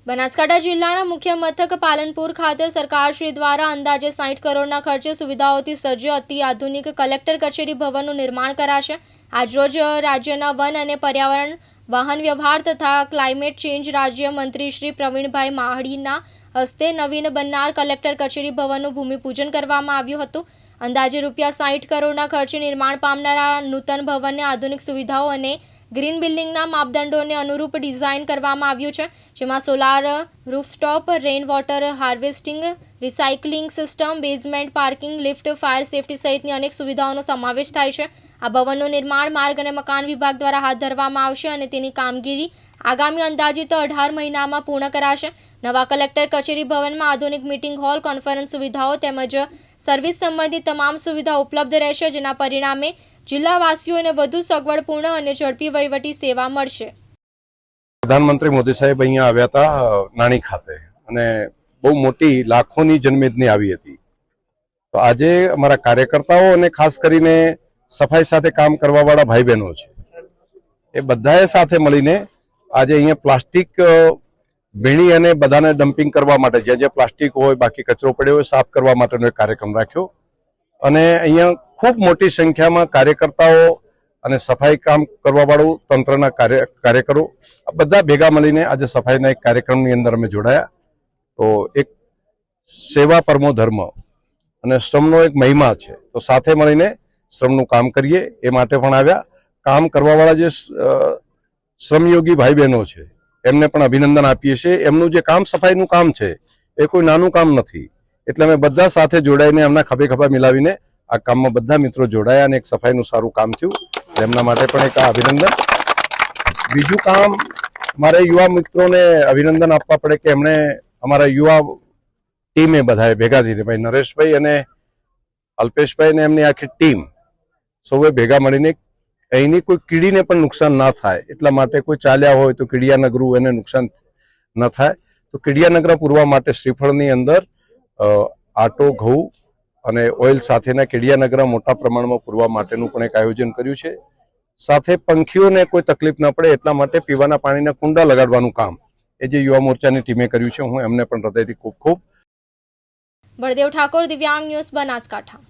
બનાસકાંઠા જિલ્લાના મુખ્ય મથક પાલનપુર ખાતે સરકારશ્રી દ્વારા અંદાજે 60 કરોડના ખર્ચે સુવિધાઓથી સજ્જ અતિ આધુનિક કલેક્ટર કચેરી ભવનનું નિર્માણ કરાશે। આજરોજ રાજ્યના વન અને પર્યાવરણ, વાહન વ્યવહાર તથા ક્લાઇમેટ ચેન્જ રાજ્ય મંત્રી શ્રી પ્રવીણભાઈ માહડીના હસ્તે નવીન બનનાર કલેક્ટર કચેરી ભવનનું ભૂમિપૂજન કરવામાં આવ્યું હતું। અંદાજે ₹60 કરોડના ખર્ચે નિર્માણ પામનારા નૂતન ભવનને આધુનિક સુવિધાઓ અને ગ્રીન બિલ્ડિંગના માપદંડોને અનુરૂપ ડિઝાઇન કરવામાં આવ્યું છે, જેમાં solar rooftop, rain water harvesting, recycling system, basement parking, lift, fire safety સહિતની અનેક સુવિધાઓનો સમાવેશ થાય છે। આ ભવનનું નિર્માણ માર્ગ અને મકાન વિભાગ દ્વારા હાથ ધરવામાં આવશે અને તેની કામગીરી આગામી અંદાજિત 18 મહિનામાં પૂર્ણ કરાશે। નવા કલેક્ટર કચેરી ભવનમાં આધુનિક મીટિંગ હોલ, કોન્ફરન્સ સુવિધાઓ તેમજ સર્વિસ સંબંધિત તમામ સુવિધા ઉપલબ્ધ રહેશે, જેના પરિણામે જિલ્લાવાસીઓને વધુ સગવડપૂર્ણ અને ઝડપી વહીવટી સેવા મળશે। પ્રધાનમંત્રી મોદી સાહેબ અહીંયા આવ્યા હતા નાણી ખાતે અને બહુ મોટી લાખોની જનમેદની આવી હતી। તો આજે અમારા કાર્યકર્તાઓ અને ખાસ કરીને સફાઈ સાથે કામ કરવાવાળા ભાઈ બહેનો છે, એ બધાએ સાથે મળીને આજે અહીંયા પ્લાસ્ટિક ભીણી અને બધાને ડમ્પિંગ કરવા માટે જ્યાં જ્યાં પ્લાસ્ટિક હોય, બાકી કચરો પડ્યો હોય, સાફ કરવા માટેનો એક કાર્યક્રમ રાખ્યો અને અહીંયા ખૂબ મોટી સંખ્યામાં કાર્યકર્તાઓ અને સફાઈ કામ કરવાવાળું તંત્રના કાર્યકરો બધા ભેગા મળીને આજે સફાઈના એક કાર્યક્રમની અંદર અમે જોડાયા। તો એક સેવા પરમો ધર્મ અને શ્રમનો એક મહિમા છે, તો સાથે મળીને શ્રમનું કામ કરીએ એ માટે પણ આવ્યા। કામ કરવાવાળા જે શ્રમયોગી ભાઈ બહેનો છે એમને પણ અભિનંદન આપીએ છીએ। એમનું જે કામ સફાઈનું કામ છે એ કોઈ નાનું કામ નથી, એટલે અમે બધા સાથે જોડાઈને એમના ખભે ખભા મિલાવીને આ કામમાં બધા મિત્રો જોડાયા અને એક સફાઈનું સારું કામ થયું, તેમના માટે પણ એક અભિનંદન। બીજું કામ મારે યુવા મિત્રોને અભિનંદન આપવા પડે કે એમણે અમારા યુવા ટીમે બધાએ ભેગા થઈને ભાઈ નરેશભાઈ અને અલ્પેશભાઈ ને એમની આખી ટીમ સૌએ ભેગા મળીને અહીંની કોઈ કીડીને પણ નુકસાન ના થાય એટલા માટે કોઈ ચાલ્યા હોય તો કીડિયાનગરું એને નુકસાન ન થાય, તો કીડિયાનગર પૂરવા માટે શ્રીફળની અંદર આટો, ઘઉં અને ઓઇલ સાથેના કીડિયાનગર મોટા પ્રમાણમાં પૂરવા માટેનું પણ એક આયોજન કર્યું છે। સાથે પંખીઓને કોઈ તકલીફ ન પડે એટલા માટે પીવાના પાણીના કુંડા લગાડવાનું કામ એ જે યુવા મોરચાની ટીમે કર્યું છે, હું એમને પણ હૃદયથી ખૂબ ખૂબ। બળદેવ ઠાકોર, દિવ્યાંગ ન્યૂઝ, બનાસકાંઠા।